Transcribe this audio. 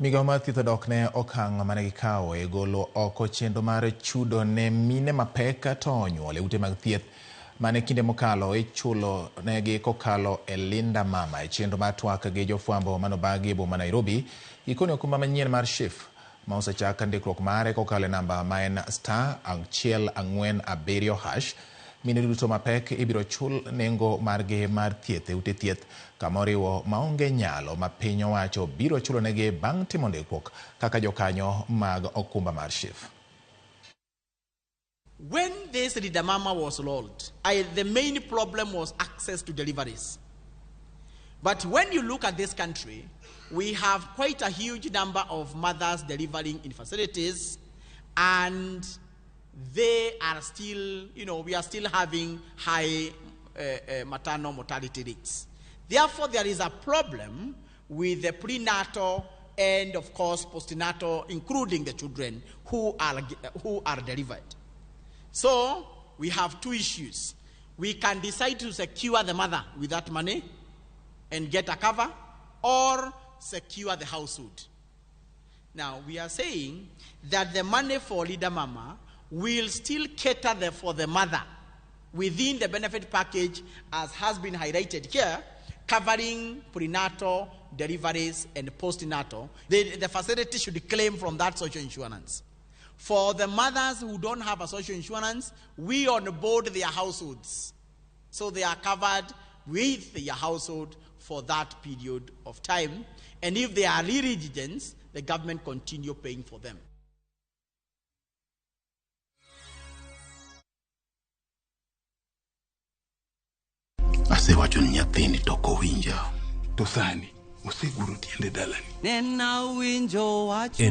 Migawo mar thieth odok ne okang' mane gikawo e golo oko chenro mar chudo ne mine mapek to onyuol e ute mag thieth mane kinde mokalo ichulo negi kokalo e Linda Mama e chenro mar twak gi jofwambo manobagi e boma Nairobi. Gikone okumba manyien mar SHIF ma osechak ndikruok mare kokalo e namba ma en *447#. Mine duto mapek ibiro chul nengo margi mar thieth e ute thieth kamoriwo maonge nyalo ma piny owacho biro chulo negi bang' timo ndikruok kaka jokanyo mag okumba mar SHIF. When this Linda Mama was rolled, the main problem was access to deliveries. But when you look at this country, we have quite a huge number of mothers delivering in facilities, and they are still, we are still having high maternal mortality rates. Therefore, there is a problem with the prenatal and, of course, postnatal, including the children who are delivered. So, we have two issues. We can decide to secure the mother with that money and get a cover, or secure the household. Now, we are saying that the money for Linda Mama will still cater for the mother within the benefit package, as has been highlighted here, covering prenatal, deliveries, and postnatal. The facility should claim from that social insurance. For the mothers who don't have a social insurance, we onboard their households. So they are covered with their household for that period of time. And if they are re-residents, the government continue paying for them. Ase wacho nyathini toko winja to sani oseguro tiende dalani. Nena winjo wacho